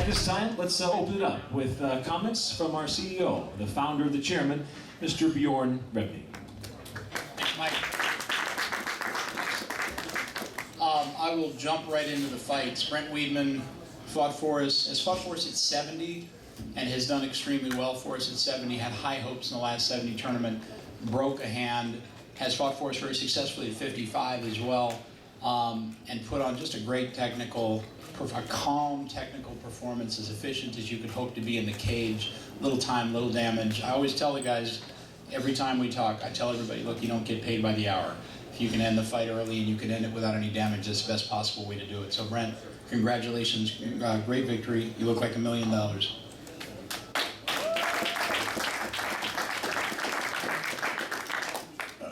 At this time, let's open it up with comments from our CEO, the founder, the chairman, Mr. Bjorn Rebney. Thanks, Mike. I will jump right into the fights. Brent Weidman has fought for us at 70 and has done extremely well for us at 70. Had high hopes in the last 70 tournament, broke a hand, has fought for us very successfully at 55 as well, and put on just a great a calm technical performance, as efficient as you could hope to be in the cage. Little time, little damage. I always tell the guys, every time we talk, I tell everybody, look, you don't get paid by the hour. If you can end the fight early and you can end it without any damage, that's the best possible way to do it. So Brent, congratulations, great victory. You look like $1 million.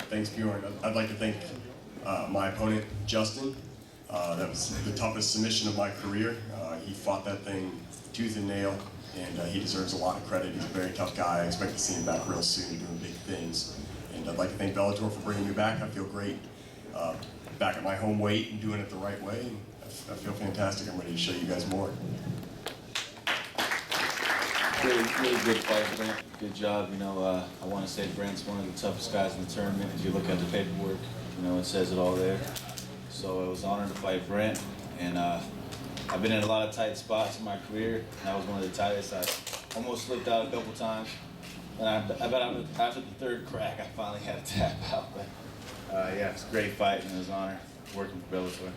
Thanks, Bjorn. I'd like to thank my opponent, Justin. That was the toughest submission of my career. He fought that thing tooth and nail, and he deserves a lot of credit. He's a very tough guy. I expect to see him back real soon doing big things. And I'd like to thank Bellator for bringing me back. I feel great back at my home weight and doing it the right way. And I feel fantastic. I'm ready to show you guys more. Really good fight, Brent. Good job. You know, I want to say Brent's one of the toughest guys in the tournament. If you look at the paperwork, you know, it says it all there. So it was an honor to fight Brent, and I've been in a lot of tight spots in my career. And that was one of the tightest. I almost slipped out a couple times, and after the third crack, I finally had to tap out. But yeah, it's a great fight, and it was an honor working for Bellator.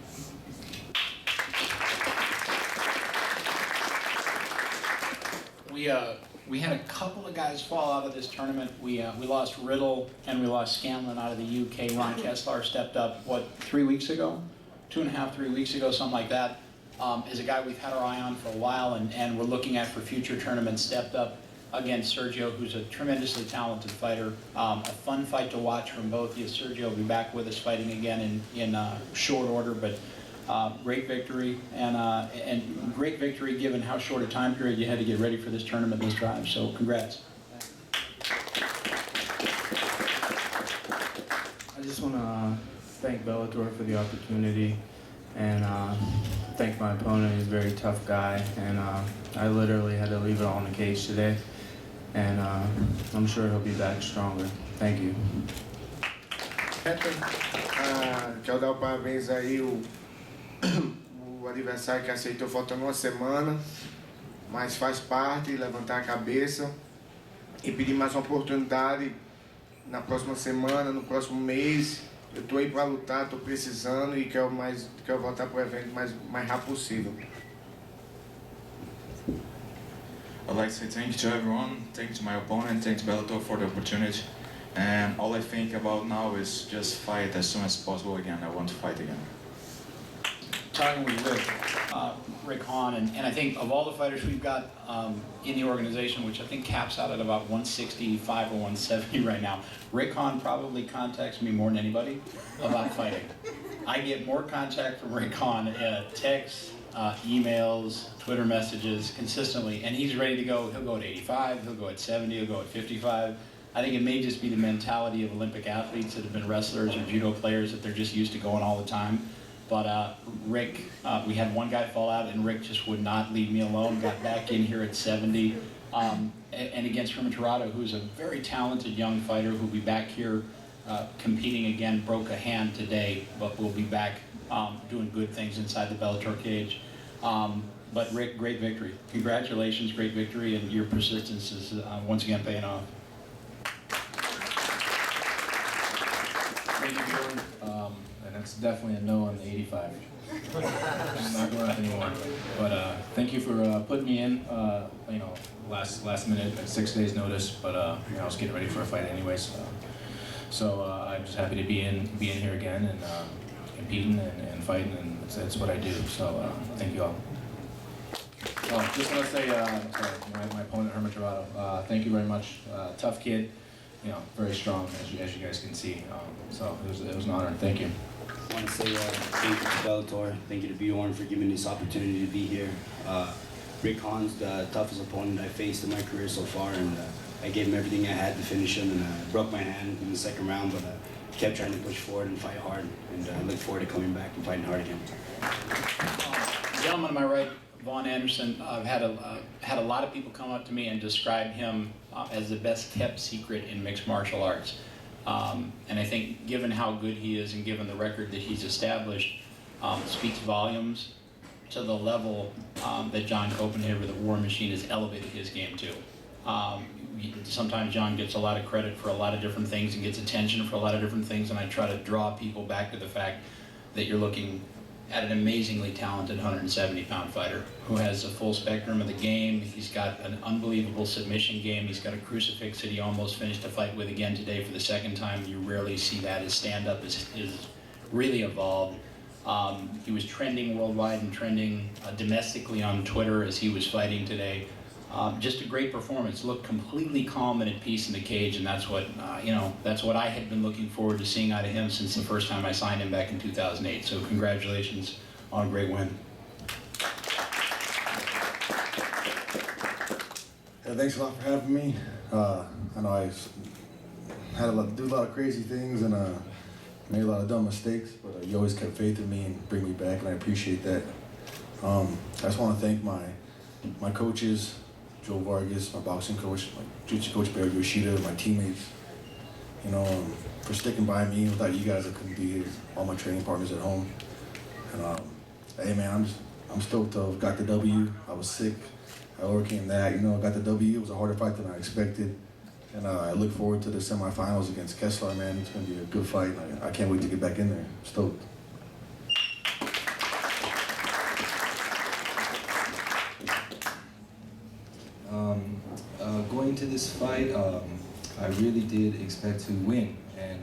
We had a couple of guys fall out of this tournament. We lost Riddle and we lost Scanlon out of the UK. Ron Kessler stepped up, what, 3 weeks ago? 2.5, 3 weeks ago, something like that. Is a guy we've had our eye on for a while and we're looking at for future tournaments. Stepped up against Sergio, who's a tremendously talented fighter. A fun fight to watch from both. Yes, Sergio will be back with us fighting again in short order, but great victory, and great victory given how short a time period you had to get ready for this tournament, this drive. So congrats. I just want to thank Bellator for the opportunity, and thank my opponent. He's a very tough guy, and I literally had to leave it all in the cage today, and I'm sure he'll be back stronger. Thank you. Quero dar parabéns aí o adversário que aceitou, faltando uma semana, mas faz parte, levantar a cabeça e pedir mais uma oportunidade na próxima semana, no próximo mês. Eu estou aí para lutar, estou precisando e quero voltar para o evento mais rápido possível. I'd like to say thank you to everyone, thank you to my opponent, thank you to Bellator for the opportunity. And all I think about now is just fight as soon as possible again. I want to fight again. Talking with Rick Hahn, and I think of all the fighters we've got in the organization, which I think caps out at about 165 or 170 right now, Rick Hahn probably contacts me more than anybody about fighting. I get more contact from Rick Hahn, texts, emails, Twitter messages consistently, and he's ready to go. He'll go at 85, he'll go at 70, he'll go at 55. I think it may just be the mentality of Olympic athletes that have been wrestlers or judo players, that they're just used to going all the time. But Rick, we had one guy fall out, and Rick just would not leave me alone. Got back in here at 70, and against Herman Tirado, who's a very talented young fighter who'll be back here competing again. Broke a hand today, but will be back doing good things inside the Bellator cage. But Rick, great victory. Congratulations, great victory, and your persistence is once again paying off. Thank you, Bjorn. And it's definitely a no on the 85. I'm not going up anymore. But thank you for putting me in. You know, last minute at 6 days notice. But you know, I was getting ready for a fight anyways. So I'm just happy to be in here again and competing and fighting, and it's what I do. So thank you all. Just want to say, sorry, my opponent Herman Tirado. Thank you very much. Tough kid. You know, very strong, as you guys can see. So it was an honor. Thank you. I want to say thank you to Bellator. Thank you to Bjorn for giving me this opportunity to be here. Rick Hahn's the toughest opponent I faced in my career so far, and I gave him everything I had to finish him, and I broke my hand in the second round, but kept trying to push forward and fight hard, and I look forward to coming back and fighting hard again. Gentleman to my right, Vaughn Anderson, I've had a lot of people come up to me and describe him as the best kept secret in mixed martial arts. And I think given how good he is and given the record that he's established, speaks volumes to the level that John Copenhaver, the War Machine, has elevated his game to. Sometimes John gets a lot of credit for a lot of different things and gets attention for a lot of different things, and I try to draw people back to the fact that you're looking at an amazingly talented 170-pound fighter who has a full spectrum of the game. He's got an unbelievable submission game. He's got a crucifix that he almost finished a fight with again today for the second time. You rarely see that. His stand-up is really evolved. He was trending worldwide and trending domestically on Twitter as he was fighting today. Just a great performance. Looked completely calm and at peace in the cage, and that's what that's what I had been looking forward to seeing out of him since the first time I signed him back in 2008. So congratulations on a great win. Yeah, thanks a lot for having me. I know I had to do a lot of crazy things and made a lot of dumb mistakes, but you always kept faith in me and bring me back, and I appreciate that. I just want to thank my coaches, Joe Vargas, my boxing coach, my jiu-jitsu coach Barry Yoshida, my teammates, for sticking by me. Without you guys, I couldn't be here. All my training partners at home. And hey man, I'm stoked to have got the W. I was sick. I overcame that. I got the W. It was a harder fight than I expected. And I look forward to the semifinals against Kessler, man. It's going to be a good fight. I can't wait to get back in there. I'm stoked. Going into this fight, I really did expect to win, and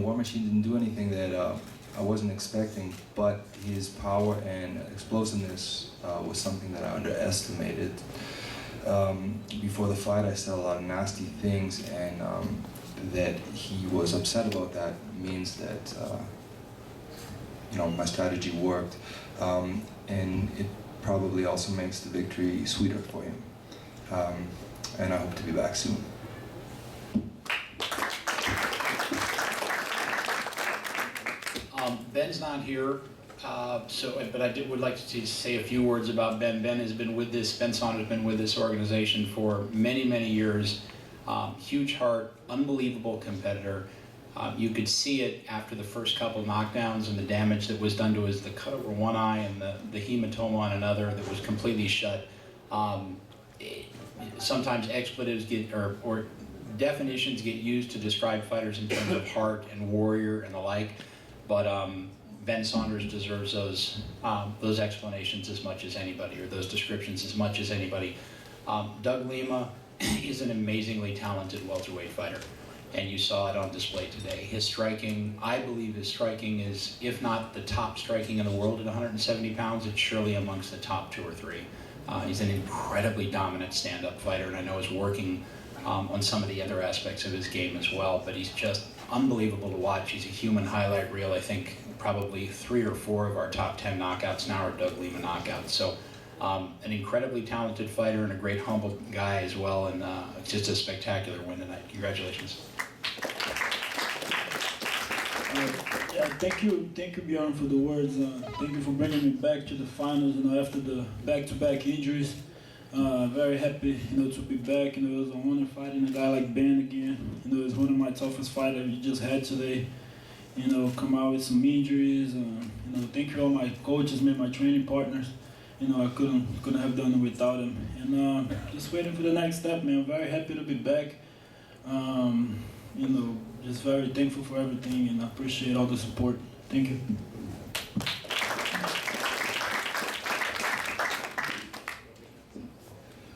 War Machine didn't do anything that I wasn't expecting, but his power and explosiveness was something that I underestimated. Before the fight, I said a lot of nasty things, and that he was upset about that means that my strategy worked, and it probably also makes the victory sweeter for him. And I hope to be back soon. Ben's not here, but I would like to say a few words about Ben. Ben Saunders has been with this organization for many, many years. Huge heart, unbelievable competitor. You could see it after the first couple knockdowns and the damage that was done to the cut over one eye and the hematoma on another that was completely shut. Sometimes expletives or definitions get used to describe fighters in terms of heart and warrior and the like, but Ben Saunders deserves those explanations as much as anybody, or those descriptions as much as anybody. Doug Lima is an amazingly talented welterweight fighter, and you saw it on display today. His striking, I believe his striking is, if not the top striking in the world at 170 pounds, it's surely amongst the top 2 or 3. He's an incredibly dominant stand-up fighter, and I know is working on some of the other aspects of his game as well, but he's just unbelievable to watch. He's a human highlight reel. I think probably 3 or 4 of our top 10 knockouts now are Doug Lima knockouts. So an incredibly talented fighter and a great humble guy as well, and just a spectacular win tonight. Congratulations. Yeah, thank you, Bjorn, for the words. Thank you for bringing me back to the finals. After the back-to-back injuries, very happy, to be back. It was an honor fighting a guy like Ben again. It was one of my toughest fights I've just had today. Come out with some injuries. Thank you all my coaches, my training partners. I couldn't have done it without them. And just waiting for the next step, man. Very happy to be back. Just very thankful for everything, and I appreciate all the support. Thank you.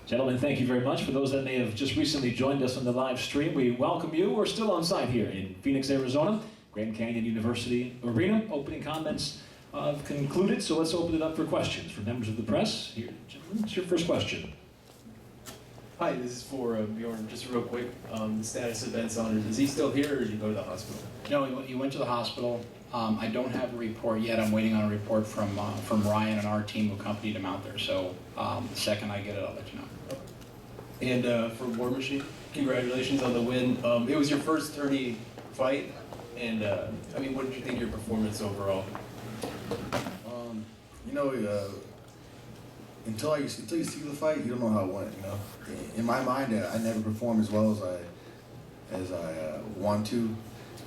Gentlemen, thank you very much. For those that may have just recently joined us on the live stream, we welcome you. We're still on site here in Phoenix, Arizona, Grand Canyon University Arena. Opening comments concluded, so let's open it up for questions from members of the press. Here, gentlemen, what's your first question? Hi, this is for Bjorn. Just real quick, the status of Ben Saunders. Is he still here, or did he go to the hospital? No, he went to the hospital. I don't have a report yet. I'm waiting on a report from Ryan and our team who accompanied him out there. So the second I get it, I'll let you know. And for War Machine, congratulations on the win. It was your first tourney fight, and what did you think of your performance overall? know, until you see the fight, you don't know how it went. You know, in my mind, I never perform as well as I want to,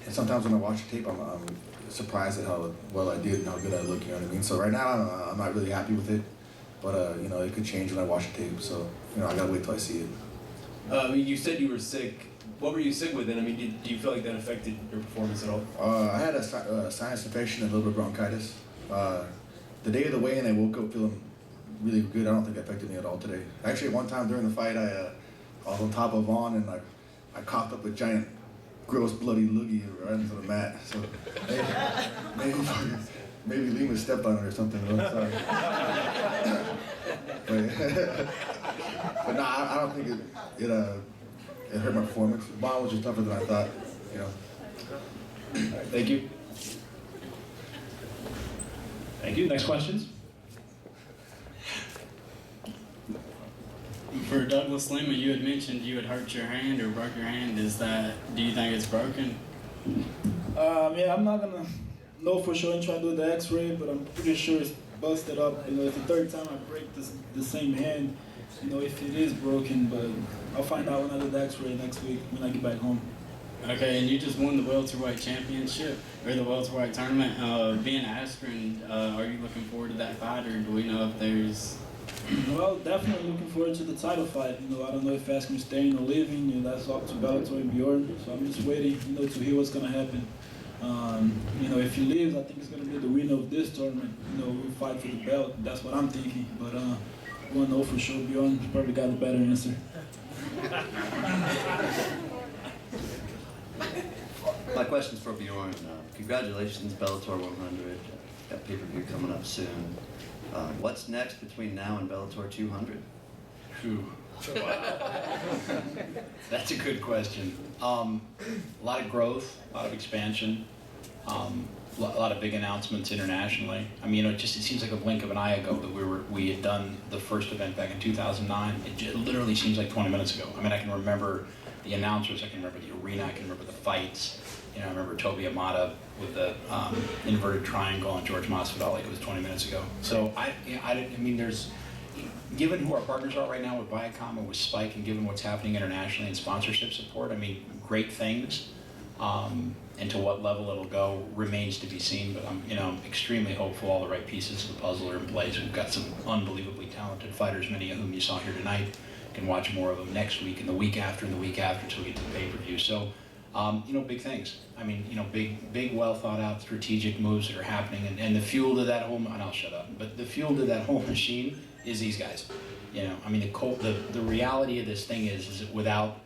and sometimes when I watch the tape, I'm surprised at how well I did and how good I look. You know what I mean? So right now, I'm not really happy with it, but you know, it could change when I watch the tape. So you know, I gotta wait till I see it. You said you were sick. What were you sick with? And I mean, do you feel like that affected your performance at all? I had a sinus infection and a little bit of bronchitis. The day of the weigh-in, I woke up feeling really good. I don't think it affected me at all today. Actually, one time during the fight, I was on top of Vaughn and I coughed up a giant, gross, bloody loogie right into the mat. So maybe Lima stepped on it or something. I'm sorry. But no, I don't think it hurt my performance. Vaughn was just tougher than I thought. You know. All right, thank you. Thank you. Next questions? For Douglas Lima, you had mentioned you had hurt your hand or broke your hand. Do you think it's broken? Yeah, I'm not gonna know for sure and try to do the X-ray, but I'm pretty sure it's busted up. You know, it's the third time I break the same hand. You know, if it is broken, but I'll find out when I do the X-ray next week when I get back home. Okay, and you just won the welterweight championship or the welterweight tournament. Being Askren, are you looking forward to that fight, or do we know if there's? Well, definitely looking forward to the title fight. You know, I don't know if Askren's staying or leaving. You know, that's up to Bellator and Bjorn. So I'm just waiting, you know, to hear what's gonna happen. You know, if he leaves, I think it's gonna be the winner of this tournament. You know, we'll fight for the belt. That's what I'm thinking. But we won't know for sure. Bjorn probably got a better answer. My question's for Bjorn. Congratulations, Bellator 100. Got pay-per-view coming up soon. What's next between now and Bellator 200? That's a good question. A lot of growth, a lot of expansion, a lot of big announcements internationally. I mean, it seems like a blink of an eye ago that we had done the first event back in 2009. It literally seems like 20 minutes ago. I mean, I can remember the announcers, I can remember the arena, I can remember the fights. You know, I remember Toby Amata with the inverted triangle and George Masvidal like it was 20 minutes ago. So I mean, given who our partners are right now with Viacom and with Spike, and given what's happening internationally in sponsorship support, I mean, great things. And to what level it'll go remains to be seen. But I'm extremely hopeful all the right pieces of the puzzle are in place. We've got some unbelievably talented fighters, many of whom you saw here tonight. You can watch more of them next week and the week after and the week after until we get to the pay-per-view. So, big things. I mean, big, well thought out strategic moves that are happening, and the fuel to that whole, and I'll shut up, but the fuel to that whole machine is these guys. You know, I mean, the reality of this thing is that without,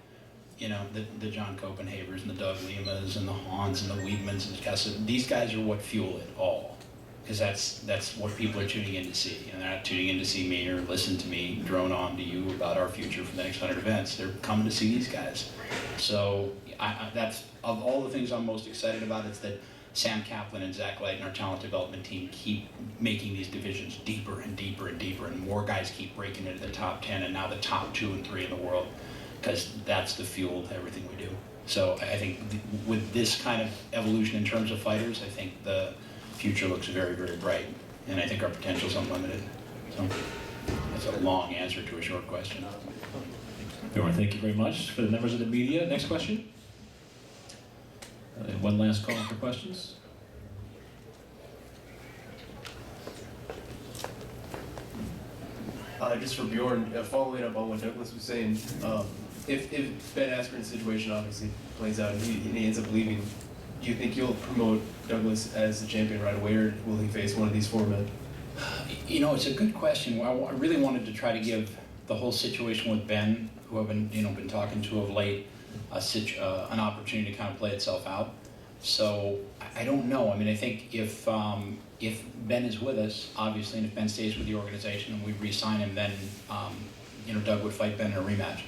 the John Copenhavers and the Doug Limas and the Hans and the Weidmans and Kessler, these guys are what fuel it all. Because that's what people are tuning in to see. They're not tuning in to see me or listen to me drone on to you about our future for the next 100 events. They're coming to see these guys. So that's, of all the things I'm most excited about, it's that Sam Kaplan and Zach Light and our talent development team keep making these divisions deeper and deeper and deeper, and more guys keep breaking into the top 10 and now the top 2 and 3 in the world, because that's the fuel to everything we do. So I think with this kind of evolution in terms of fighters, I think the future looks very, very bright, and I think our potential is unlimited. So that's a long answer to a short question. Bjorn, thank you very much. For the members of the media, next question. One last call for questions. Just for Bjorn, following up on what Douglas was saying, if Ben Askren's situation obviously plays out and he ends up leaving, do you think you'll promote Douglas as the champion right away, or will he face one of these 4 men? It's a good question. I really wanted to try to give the whole situation with Ben, who I've been talking to of late, an opportunity to kind of play itself out. So I don't know. I mean, I think if Ben is with us, obviously, and if Ben stays with the organization and we re-sign him, then Doug would fight Ben in a rematch.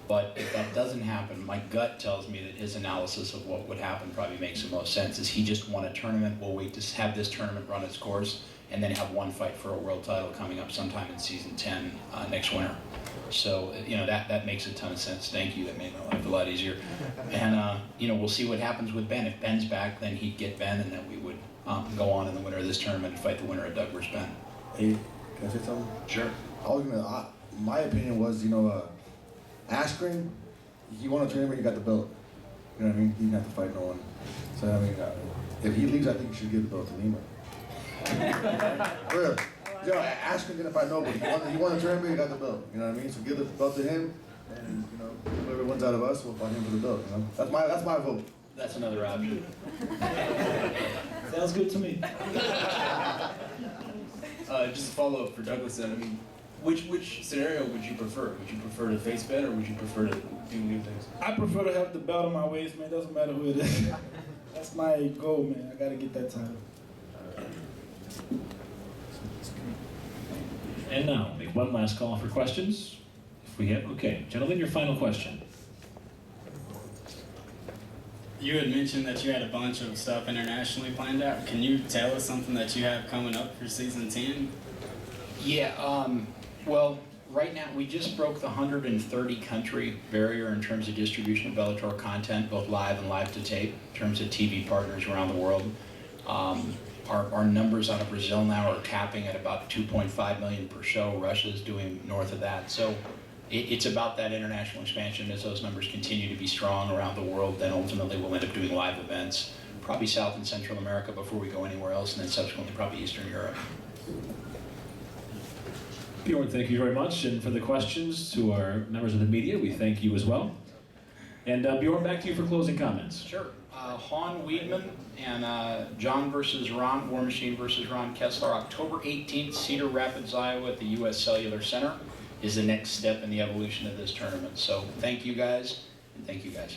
But if that doesn't happen, my gut tells me that his analysis of what would happen probably makes the most sense. Is he just won a tournament? We'll wait to have this tournament run its course, and then have one fight for a world title coming up sometime in season 10 next winter. So that makes a ton of sense. Thank you. That made my life a lot easier. And we'll see what happens with Ben. If Ben's back, then he'd get Ben, and then we would go on in the winter of this tournament and fight the winner of Doug versus Ben. Hey, can I say something? Sure. My opinion was, Askren, he won a tournament, he got the belt. You know what I mean? He didn't have to fight no one. So, I mean, if he leaves, I think he should give the belt to Lima. Really. Askren didn't fight nobody. He won a tournament, he got the belt. You know what I mean? So give the belt to him, and, whoever wins out of us, we'll fight him for the belt, That's my vote. That's another option. Sounds good to me. Just a follow up for Douglas then. I mean, which scenario would you prefer? Would you prefer to face Ben or would you prefer to do new things? I prefer to have the belt on my waist, man. Doesn't matter who it is. That's my goal, man. I gotta get that title. And now, make one last call for questions. If we have, okay, gentlemen, your final question. You had mentioned that you had a bunch of stuff internationally planned out. Can you tell us something that you have coming up for season 10? Yeah, well, right now, we just broke the 130 country barrier in terms of distribution of Bellator content, both live and live to tape, in terms of TV partners around the world. Our numbers out of Brazil now are capping at about 2.5 million per show. Russia's doing north of that. So it's about that international expansion. As those numbers continue to be strong around the world, then ultimately we'll end up doing live events, probably South and Central America before we go anywhere else, and then subsequently probably Eastern Europe. Bjorn, thank you very much. And for the questions to our members of the media, we thank you as well. And Bjorn, back to you for closing comments. Sure. Han Weidman and John versus Ron, War Machine versus Ron Kessler, October 18th, Cedar Rapids, Iowa at the U.S. Cellular Center is the next step in the evolution of this tournament. So thank you guys, and thank you guys.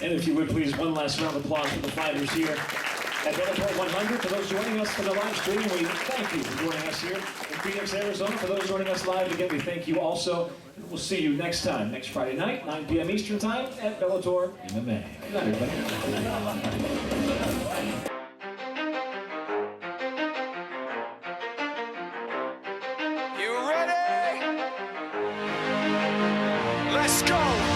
And if you would please, one last round of applause for the fighters here at Bellator 100. For those joining us for the live stream, we thank you for joining us here in Phoenix, Arizona. For those joining us live, again, we thank you also. We'll see you next time, next Friday night, 9 p.m. Eastern Time at Bellator MMA. Good night, everybody. Let's go!